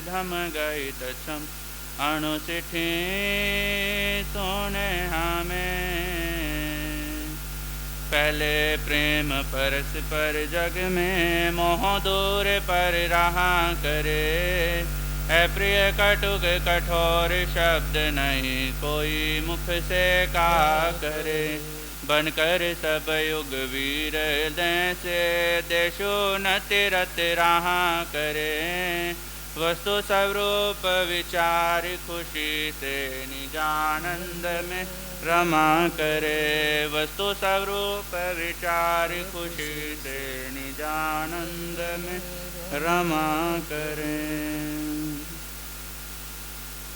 धम गई तछम अणु सिठी सोने हमें। पहले प्रेम परस पर जग में मोह दूर पर रहा करे। है प्रिय कटुक कठोर शब्द नहीं कोई मुख से कहा करे। बनकर सब युग वीर से देशो न तिरत रहा करे। वस्तु स्वरूप विचार खुशी से निजानंद में रमा करे। वस्तु स्वरूप विचार खुशी से निजानंद में रमा करे।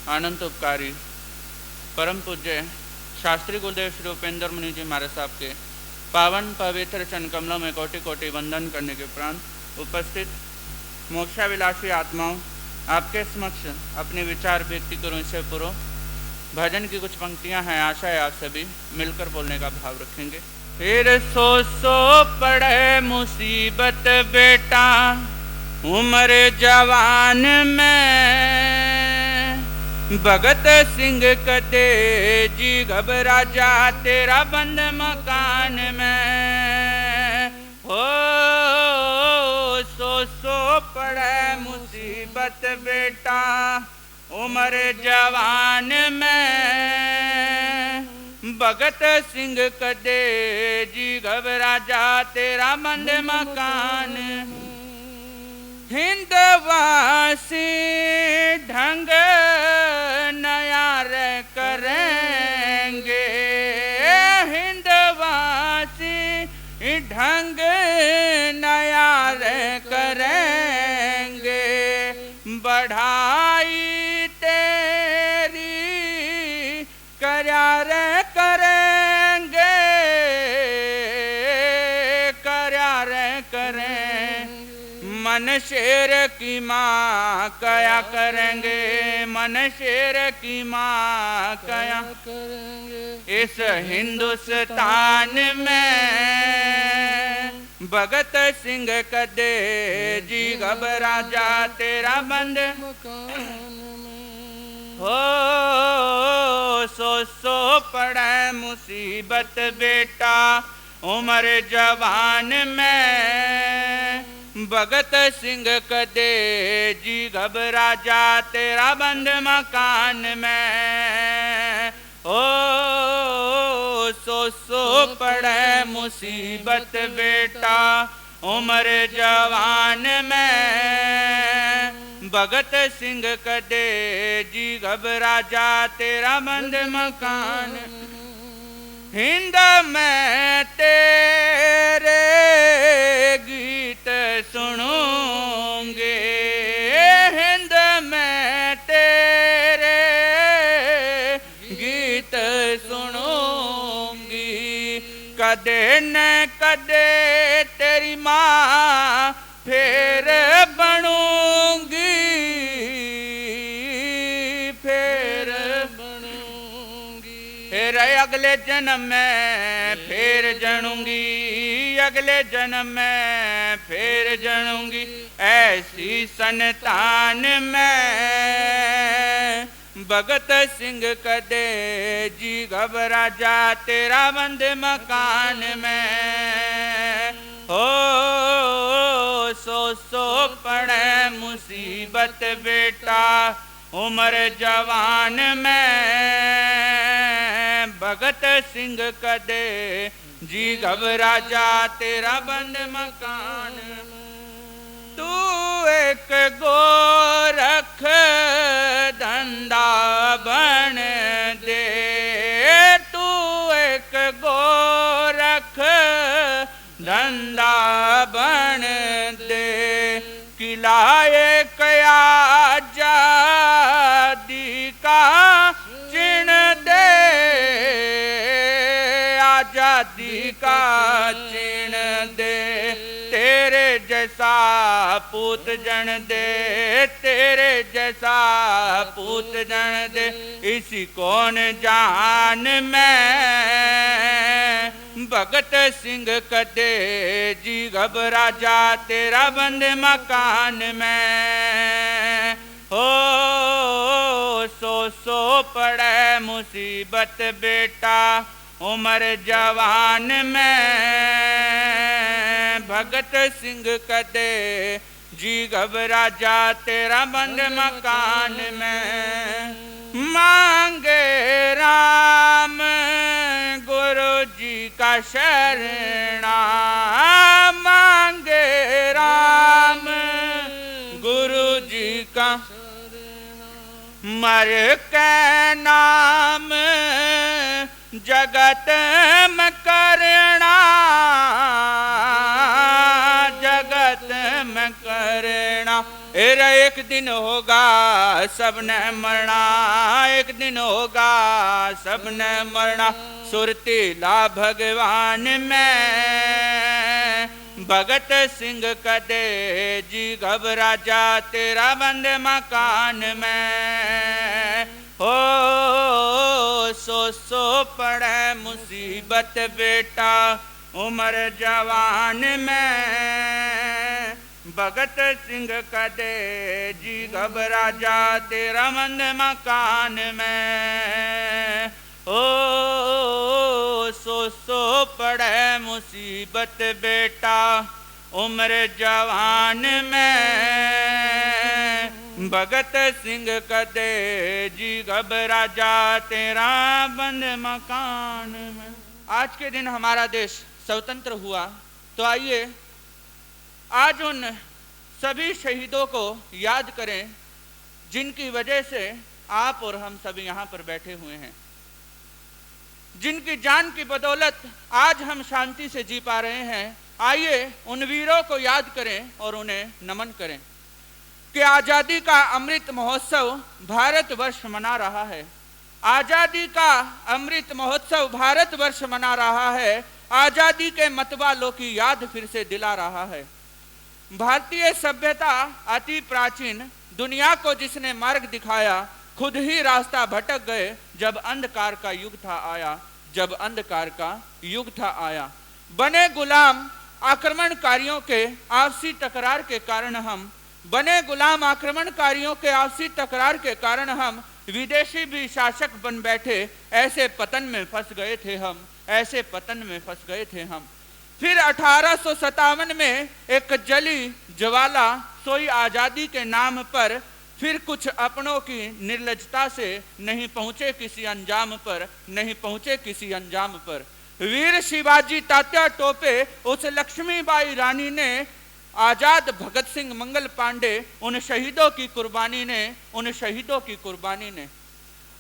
अनंत उपकारी परम पूज्य शास्त्री गुरुदेव श्री उपेंद्र मुनि जी महाराज साहब के पावन पवित्र चरण कमलों में कोटि कोटि वंदन करने के उपरांत उपस्थित मोक्षाभिलाषी आत्माओं, आपके समक्ष अपने विचार व्यक्त करूं इससे पूर्व भजन की कुछ पंक्तियां हैं। आशा है आप सभी मिलकर बोलने का भाव रखेंगे। फिर सो पड़े मुसीबत बेटा उम्र जवान में। भगत सिंह कदे जी घबरा जा तेरा बंद मकान में। हो सो पड़े मुसीबत बेटा उम्र जवान में। भगत सिंह कदे जी घबरा जा तेरा बंद मकान। हिंदवासी ढंग नया रे करेंगे। हिंदवासी ढंग नया रे करेंगे। बढ़ाई तेरी कर्या रे करेंगे। कर्या रे करें मन शेर की माँ कया करेंगे। मन शेर की माँ कया करेंगे। इस हिंदुस्तान में भगत सिंह कदे जी घबरा जा तेरा बंद हो। सो पड़े मुसीबत बेटा उम्र जवान में। भगत सिंह कदे जी घबरा जा तेरा बंद मकान में। ओ सो पड़े मुसीबत बेटा उम्र जवान में। भगत सिंह कदे जी घबरा जा तेरा बंद मकान। हिंद में तेरे गीत सुनूंगे। हिंद में तेरे गीत सुनूंगी। कदे न कदे तेरी माँ फिर बनूंगी। फिर बनूंगी। फिर अगले जन्म में फिर जनूंगी। अगले जन्म में फिर जनूंगी। ऐसी संतान में भगत सिंह कदे जी घबरा जा तेरा बंद मकान में। हो सो पड़े मुसीबत बेटा उम्र जवान में। भगत सिंह कदे जी घबरा जा तेरा बंद मकान। तू एक गोरख धंधा बन दे। तू एक गोरख धंधा बन दे। किलाए कया आजादी का चिन्ह दे। आजादी का चिन्ह दे। तेरे जैसा पूत जन दे। तेरे जैसा पूत जन दे। इसी कौन जान में भगत सिंह कदे जी घबरा जा तेरा बंद मकान में। हो सो पड़े मुसीबत बेटा उम्र जवान में, भगत सिंह कदे जी घबरा जा तेरा बंद मकान में। मांगे राम गुरु जी का शरणा, मांगे राम गुरु जी का मर के नाम जगत में करना, जगत में करना। एक दिन होगा सबने मरना, एक दिन होगा सबने मरना। सुरतीला भगवान में भगत सिंह कदे जी घबरा जा तेरा बंद मकान में। हो सो पड़े मुसीबत बेटा उम्र जवान में, भगत सिंह कदे जी घबरा जा तेरा बंद मकान में। ओ सो पड़े मुसीबत बेटा उम्र जवान में, भगत सिंह कदे जी घबरा जा तेरा बंद मकान में। आज के दिन हमारा देश स्वतंत्र हुआ, तो आइए आज उन सभी शहीदों को याद करें जिनकी वजह से आप और हम सभी यहाँ पर बैठे हुए हैं, जिनकी जान की बदौलत आज हम शांति से जी पा रहे हैं। आइए उन वीरों को याद करें और उन्हें नमन करें कि आज़ादी का अमृत महोत्सव भारतवर्ष मना रहा है। आज़ादी का अमृत महोत्सव भारतवर्ष मना रहा है, आज़ादी के मतवालों की याद फिर से दिला रहा है। भारतीय सभ्यता अति प्राचीन, दुनिया को जिसने मार्ग दिखाया, खुद ही रास्ता भटक गए जब अंधकार का युग था आया, जब अंधकार का युग था आया। बने गुलाम आक्रमणकारियों के आपसी टकरार के कारण हम, बने गुलाम आक्रमणकारियों के आपसी टकरार के कारण हम, विदेशी भी शासक बन बैठे, ऐसे पतन में फंस गए थे हम, ऐसे पतन में फंस गए थे हम। फिर 1857 में एक जली ज्वाला सोई आज़ादी के नाम पर, फिर कुछ अपनों की निर्लजता से नहीं पहुंचे किसी अंजाम पर, नहीं पहुंचे किसी अंजाम पर। वीर शिवाजी तात्या टोपे, उस लक्ष्मीबाई रानी ने, आजाद भगत सिंह मंगल पांडे, उन शहीदों की कुर्बानी ने, उन शहीदों की कुर्बानी ने।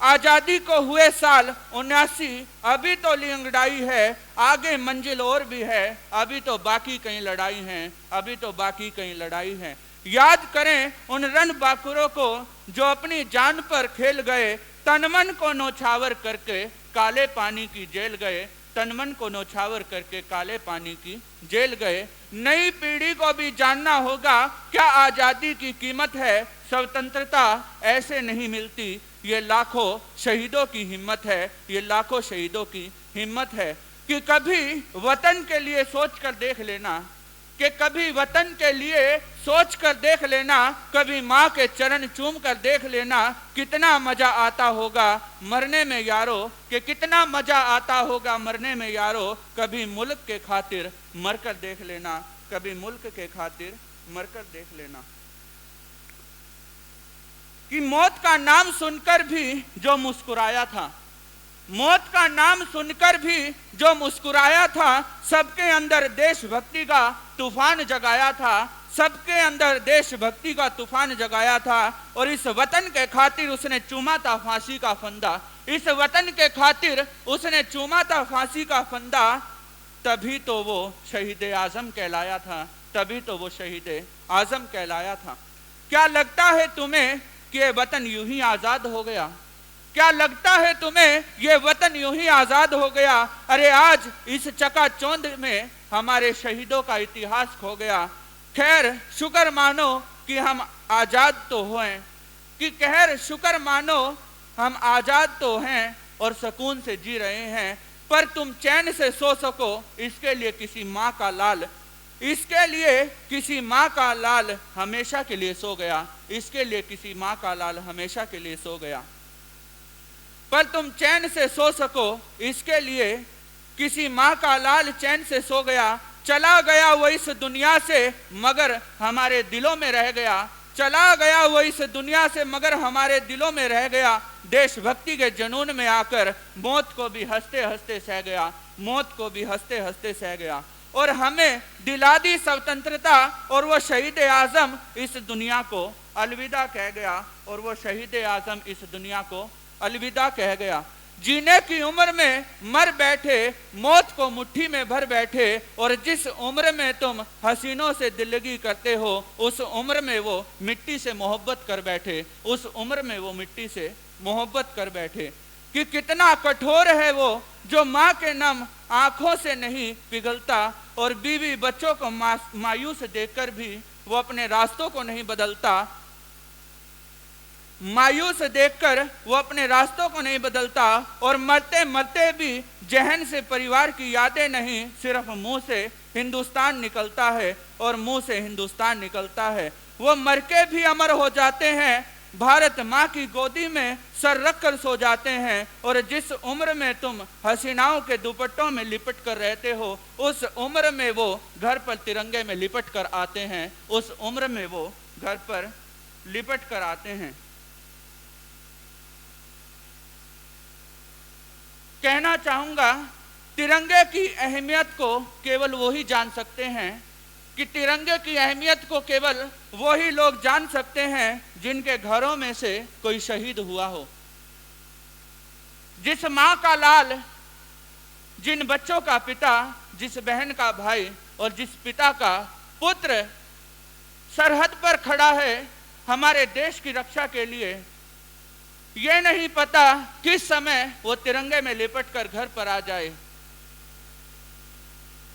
आजादी को हुए साल 79, अभी तो लिंगड़ाई है, आगे मंजिल और भी है, अभी तो बाकी कई लड़ाई हैं, अभी तो बाकी कई लड़ाई हैं। याद करें उन रण बाकुरों को जो अपनी जान पर खेल गए, तनमन को नौछावर करके काले पानी की जेल गए, तनमन को नौछावर करके काले पानी की जेल गए। नई पीढ़ी को भी जानना होगा क्या आज़ादी की कीमत है। स्वतंत्रता ऐसे नहीं मिलती, ये लाखों शहीदों की हिम्मत है, ये लाखों शहीदों की हिम्मत है। कि कभी वतन के लिए सोच कर देख लेना, कि कभी वतन के लिए सोच कर देख लेना, कभी माँ के चरण चूम कर देख लेना, कितना मजा आता होगा मरने में यारो, कि कितना मजा आता होगा मरने में यारो। कभी मुल्क के खातिर मरकर देख लेना, कभी मुल्क के खातिर मरकर देख लेना। कि मौत का नाम सुनकर भी जो मुस्कुराया था, मौत का नाम सुनकर भी जो मुस्कुराया था, सबके अंदर देशभक्ति का तूफान जगाया था, सबके अंदर देशभक्ति का तूफान जगाया था। और इस वतन के खातिर उसने चूमा था फांसी का फंदा, इस वतन के खातिर उसने चूमा था फांसी का फंदा। तभी तो वो शहीद आजम कहलाया था, तभी तो वो शहीद आजम कहलाया था। क्या लगता है तुम्हें कि ये वतन यूं ही आजाद हो गया? क्या लगता है तुम्हें ये वतन यूं ही आजाद हो गया? अरे आज इस चकाचौंध में हमारे शहीदों का इतिहास खो गया। खैर शुक्र मानो कि हम आजाद तो हैं, कि खैर शुक्र मानो हम आजाद तो हैं और सुकून से जी रहे हैं, पर तुम चैन से सो सको इसके लिए किसी माँ का लाल इसके लिए किसी माँ का लाल हमेशा के लिए सो गया, इसके लिए किसी माँ का लाल हमेशा के लिए सो गया। पर तुम चैन से सो सको इसके लिए किसी माँ का लाल चैन से सो गया। चला गया वो इस दुनिया से मगर हमारे दिलों में रह गया, चला गया वो इस दुनिया से मगर हमारे दिलों में रह गया। देशभक्ति के जुनून में आकर मौत को भी हंसते हंसते सह गया, मौत को भी हंसते हंसते सह गया। और हमें दिला दी स्वतंत्रता और वो शहीद आजम इस दुनिया को अलविदा कह गया, और वो शहीद आजम इस दुनिया को अलविदा कह गया। जीने की उम्र में मर बैठे, मौत को मुट्ठी में भर बैठे, और जिस उम्र में तुम हसीनों से दिलगी करते हो उस उम्र में वो मिट्टी से मोहब्बत कर बैठे, उस उम्र में वो मिट्टी से मोहब्बत कर बैठे। कि कितना कठोर है वो जो माँ के नम आंखों से नहीं पिघलता, और बीवी बच्चों को मायूस देखकर भी वो अपने रास्तों को नहीं बदलता, मायूस देखकर वो अपने रास्तों को नहीं बदलता। और मरते मरते भी जहन से परिवार की यादें नहीं, सिर्फ मुंह से हिंदुस्तान निकलता है, और मुंह से हिंदुस्तान निकलता है। वो मर के भी अमर हो जाते हैं, भारत माँ की गोदी में सर रख कर सो जाते हैं। और जिस उम्र में तुम हसीनाओं के दुपट्टों में लिपट कर रहते हो उस उम्र में वो घर पर तिरंगे में लिपट कर आते हैं, उस उम्र में वो घर पर लिपट कर आते हैं। कहना चाहूंगा तिरंगे की अहमियत को केवल वो ही जान सकते हैं, कि तिरंगे की अहमियत को केवल वो ही लोग जान सकते हैं जिनके घरों में से कोई शहीद हुआ हो। जिस माँ का लाल, जिन बच्चों का पिता, जिस बहन का भाई और जिस पिता का पुत्र सरहद पर खड़ा है हमारे देश की रक्षा के लिए, ये नहीं पता किस समय वो तिरंगे में लिपट कर घर पर आ जाए,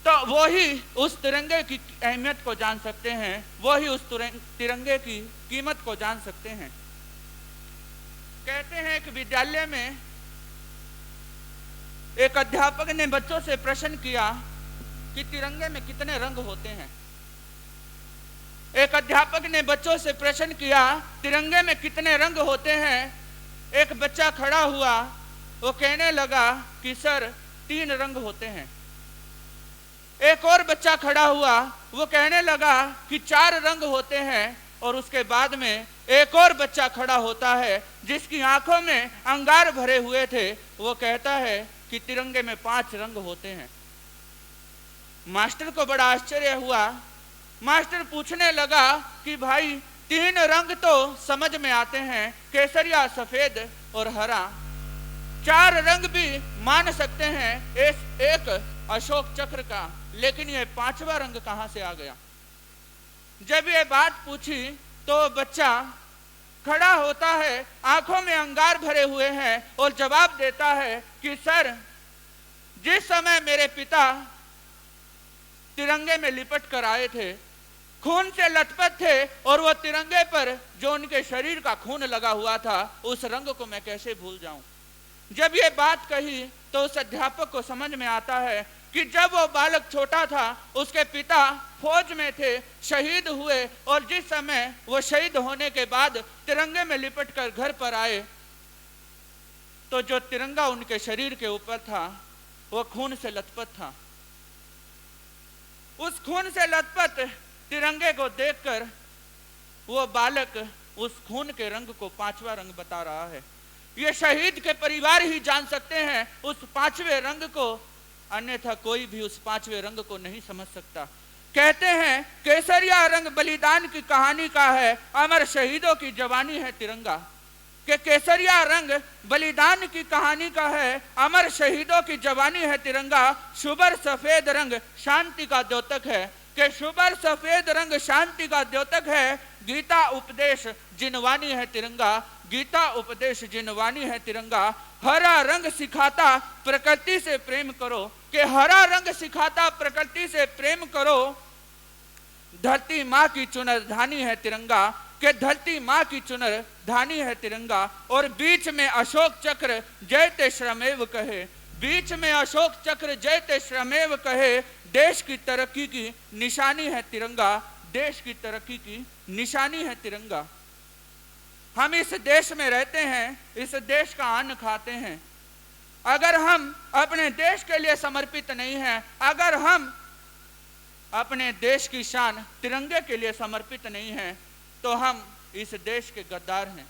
तो वो ही उस तिरंगे की अहमियत को जान सकते हैं, वो ही उस तिरंगे की कीमत को जान सकते हैं। कहते हैं कि विद्यालय में एक अध्यापक ने बच्चों से प्रश्न किया कि तिरंगे में कितने रंग होते हैं। एक अध्यापक ने बच्चों से प्रश्न किया तिरंगे में कितने रंग होते हैं। एक बच्चा खड़ा हुआ, वो कहने लगा कि सर 3 रंग होते हैं। एक और बच्चा खड़ा हुआ, वो कहने लगा कि 4 रंग होते हैं। और उसके बाद में एक और बच्चा खड़ा होता है जिसकी आंखों में अंगार भरे हुए थे, वो कहता है कि तिरंगे में 5 रंग होते हैं। मास्टर को बड़ा आश्चर्य हुआ। मास्टर पूछने लगा कि भाई 3 रंग तो समझ में आते हैं, केसरिया, सफेद और हरा। 4 रंग भी मान सकते हैं एक अशोक चक्र का, लेकिन ये 5वां रंग कहां से आ गया। जब ये बात पूछी तो बच्चा खड़ा होता है, आंखों में अंगार भरे हुए हैं और जवाब देता है कि सर जिस समय मेरे पिता तिरंगे में लिपट कर आए थे, खून से लथपथ थे, और वो तिरंगे पर जो उनके शरीर का खून लगा हुआ था उस रंग को मैं कैसे भूल जाऊं। जब ये बात कही तो उस अध्यापक को समझ में आता है कि जब वो बालक छोटा था उसके पिता फौज में थे, शहीद हुए, और जिस समय वो शहीद होने के बाद तिरंगे में लिपट कर घर पर आए तो जो तिरंगा उनके शरीर के ऊपर था वो खून से लथपथ था। उस खून से लथपथ तिरंगे को देखकर वो बालक उस खून के रंग को 5वां रंग बता रहा है। ये शहीद के परिवार ही जान सकते हैं उस 5वें रंग को, अन्यथा कोई भी उस 5वें रंग को नहीं समझ सकता। कहते हैं केसरिया रंग बलिदान की कहानी का है, अमर शहीदों की जवानी है तिरंगा। कि केसरिया रंग बलिदान की कहानी का है, अमर शहीदों की जवानी है तिरंगा। शुभ्र सफेद रंग शांति का द्योतक है, कि शुभ्र सफेद रंग शांति का द्योतक है। गीता उपदेश जिनवानी है तिरंगा, गीता उपदेश जिनवानी है तिरंगा। हरा रंग सिखाता प्रकृति से प्रेम करो, कि हरा रंग सिखाता प्रकृति से प्रेम करो। धरती माँ की चुनर धानी है तिरंगा, कि धरती माँ की चुनर धानी है तिरंगा। और बीच में अशोक चक्र जयते श्रमेव कहे, बीच में अशोक चक्र जयते श्रमेव कहे, देश की तरक्की की निशानी है तिरंगा, देश की तरक्की की निशानी है तिरंगा। हम इस देश में रहते हैं, इस देश का अन्न खाते हैं। अगर हम अपने देश के लिए समर्पित नहीं हैं, अगर हम अपने देश की शान तिरंगे के लिए समर्पित नहीं हैं, तो हम इस देश के गद्दार हैं।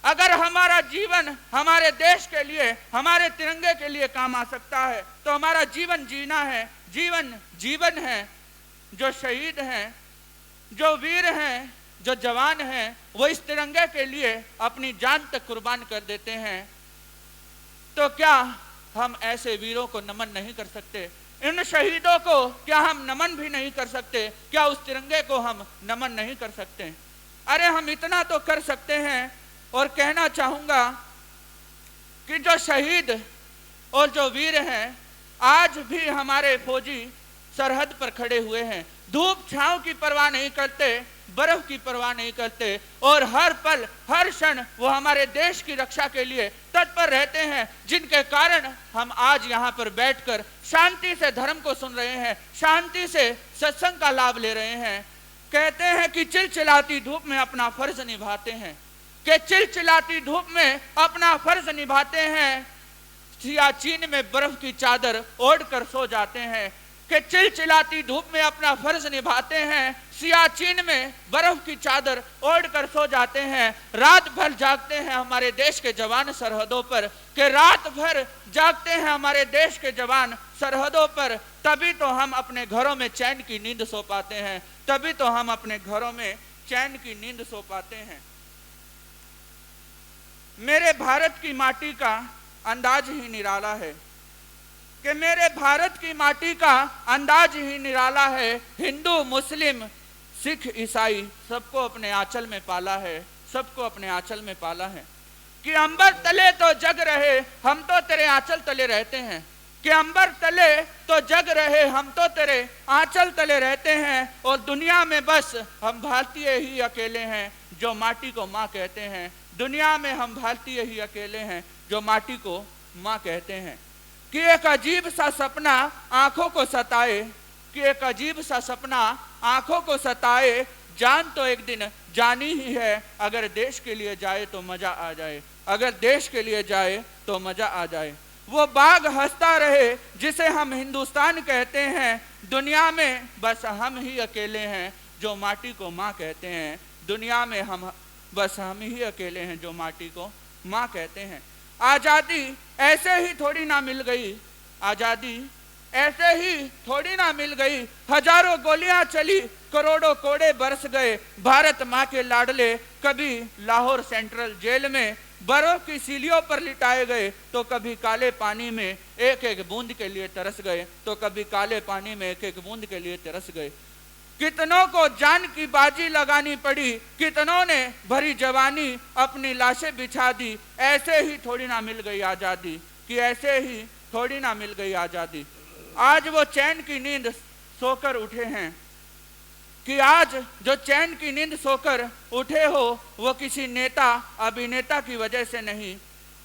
अगर हमारा जीवन हमारे देश के लिए, हमारे तिरंगे के लिए काम आ सकता है, तो हमारा जीवन जीना है। जीवन जीवन है। जो शहीद हैं, जो वीर हैं, जो जवान हैं, वो इस तिरंगे के लिए अपनी जान तक कुर्बान कर देते हैं। तो क्या हम ऐसे वीरों को नमन नहीं कर सकते? इन शहीदों को क्या हम नमन भी नहीं कर सकते? क्या उस तिरंगे को हम नमन नहीं कर सकते? अरे हम इतना तो कर सकते हैं। और कहना चाहूंगा कि जो शहीद और जो वीर हैं, आज भी हमारे फौजी सरहद पर खड़े हुए हैं, धूप छांव की परवाह नहीं करते, बर्फ की परवाह नहीं करते, और हर पल हर क्षण वो हमारे देश की रक्षा के लिए तत्पर रहते हैं, जिनके कारण हम आज यहाँ पर बैठकर शांति से धर्म को सुन रहे हैं, शांति से सत्संग का लाभ ले रहे हैं। कहते हैं कि चिलचिलाती धूप में अपना फर्ज निभाते हैं, कि चिलचिलाती धूप में अपना फर्ज निभाते हैं, सियाचिन में बर्फ की चादर ओढ़ कर सो जाते हैं, कि चिलचिलाती धूप में अपना फर्ज निभाते हैं, सियाचिन में बर्फ की चादर ओढ़ कर सो जाते हैं। रात भर जागते हैं हमारे देश के जवान सरहदों पर, कि रात भर जागते हैं हमारे देश के जवान सरहदों पर, तभी तो हम अपने घरों में चैन की नींद सो पाते हैं, तभी तो हम अपने घरों में चैन की नींद सो पाते हैं। मेरे भारत की माटी का अंदाज ही निराला है, कि मेरे भारत की माटी का अंदाज ही निराला है। हिंदू, मुस्लिम, सिख, ईसाई सबको अपने आंचल में पाला है, सबको अपने आंचल में पाला है। कि अंबर तले तो जग रहे, हम तो तेरे आंचल तले रहते हैं, कि अंबर तले तो जग रहे, हम तो तेरे आंचल तले रहते हैं। और दुनिया में बस हम भारतीय ही अकेले हैं जो माटी को माँ कहते हैं, दुनिया में हम भारतीय ही अकेले हैं जो माटी को माँ कहते हैं। कि एक अजीब सा सपना आंखों को सताए, कि एक अजीब सा सपना आंखों को सताए, जान तो एक दिन जानी ही है, अगर देश के लिए जाए तो मजा आ जाए, अगर देश के लिए जाए तो मजा आ जाए। वो बाग हंसता रहे जिसे हम हिंदुस्तान कहते हैं, दुनिया में बस हम ही अकेले हैं जो माटी को माँ कहते हैं, दुनिया में हम बस हम ही अकेले हैं जो माटी को माँ कहते हैं। आज़ादी ऐसे ही थोड़ी ना मिल गई, आज़ादी ऐसे ही थोड़ी ना मिल गई, हजारों गोलियां चली, करोड़ों कोड़े बरस गए, भारत माँ के लाडले कभी लाहौर सेंट्रल जेल में बर्फ की सीलियों पर लिटाए गए, तो कभी काले पानी में एक एक बूंद के लिए तरस गए, तो कभी काले पानी में एक एक बूंद के लिए तरस गए। कितनों को जान की बाजी लगानी पड़ी, कितनों ने भरी जवानी अपनी लाशें बिछा दी, ऐसे ही थोड़ी ना मिल गई आज़ादी, कि ऐसे ही थोड़ी ना मिल गई आज़ादी। आज वो चैन की नींद सोकर उठे हैं, कि आज जो चैन की नींद सोकर उठे हो वो किसी नेता अभिनेता की वजह से नहीं,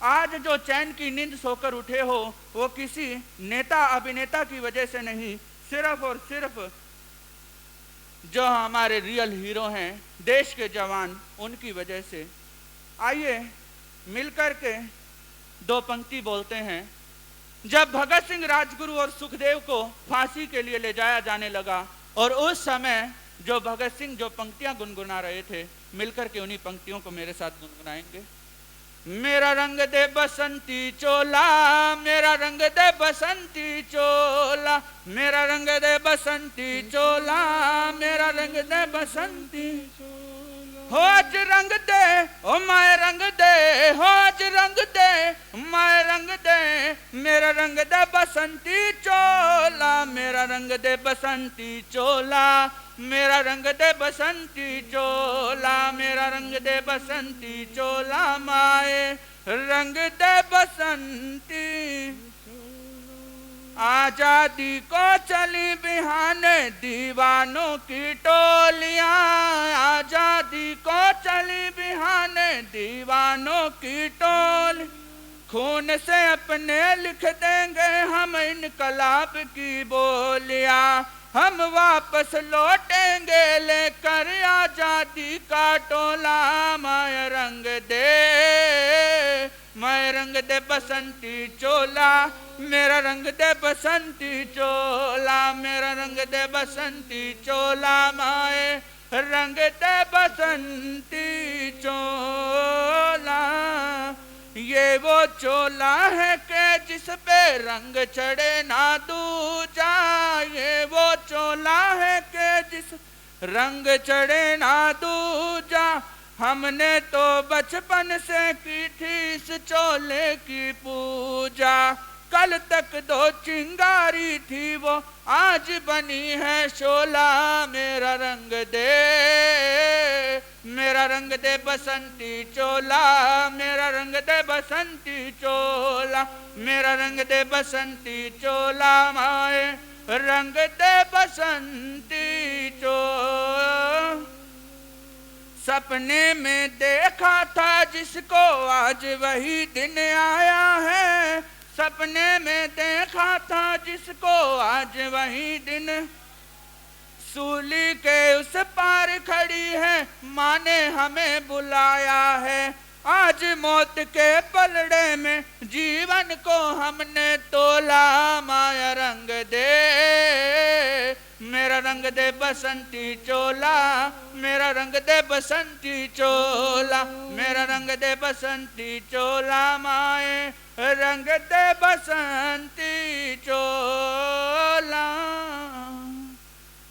आज जो चैन की नींद सोकर उठे हो वो किसी नेता अभिनेता की वजह से नहीं, सिर्फ और सिर्फ जो हमारे रियल हीरो हैं, देश के जवान, उनकी वजह से। आइए मिलकर के दो पंक्ति बोलते हैं। जब भगत सिंह, राजगुरु और सुखदेव को फांसी के लिए ले जाया जाने लगा, और उस समय जो भगत सिंह जो पंक्तियां गुनगुना रहे थे, मिलकर के उन्हीं पंक्तियों को मेरे साथ गुनगुनाएंगे। मेरा रंग दे बसंती चोला, मेरा रंग दे बसंती चोला, मेरा रंग दे बसंती चोला, मेरा रंग दे बसंती चोला। हो आज रंग दे ओ माए रंग दे, हो आज रंग दे माए रंग दे, मेरा रंग दे बसंती चोला, मेरा रंग दे बसंती चोला, मेरा रंग दे बसंती चोला, मेरा रंग दे बसंती चोला, माए रंग दे बसंती। आजादी को चली बिहाने दीवानों की टोलियां, आजादी को चली बिहाने दीवानों की टोली, खून से अपने लिख देंगे हम इनकलाब की बोलियां, हम वापस लौटेंगे लेकर आजादी का टोला। मैं रंग दे बसंती चोला, मेरा रंग दे बसंती चोला, मेरा रंग दे बसंती चोला, मैं रंग दे बसंती चोला। ये वो चोला है कि जिस पे रंग चढ़े ना दूजा, ये वो चोला है कि जिस रंग चढ़े ना दूजा। हमने तो बचपन से की थी इस चोले की पूजा, कल तक दो चिंगारी थी वो आज बनी है शोला। मेरा रंग दे बसंती चोला, मेरा रंग दे बसंती चोला, मेरा रंग दे बसंती चोला, माए रंग दे बसंती चोला। सपने में देखा था जिसको आज वही दिन आया है, सपने में देखा था जिसको आज वही दिन। सूली के उस पार खड़ी है माँ ने हमें बुलाया है, आज मौत के पलड़े में जीवन को हमने तोला। माया रंग दे, मेरा रंग दे बसंती चोला, मेरा रंग दे बसंती चोला, मेरा रंग दे बसंती चोला, माए रंग दे बसंती चोला।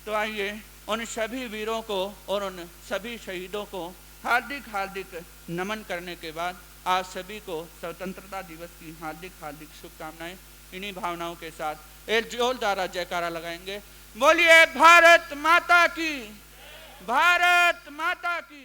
तो आइए उन सभी वीरों को और उन सभी शहीदों को हार्दिक हार्दिक नमन करने के बाद आप सभी को स्वतंत्रता दिवस की हार्दिक हार्दिक शुभकामनाएं। इन्हीं भावनाओं के साथ एक जोरदार जयकारा लगाएंगे। बोलिए भारत माता की, भारत माता की।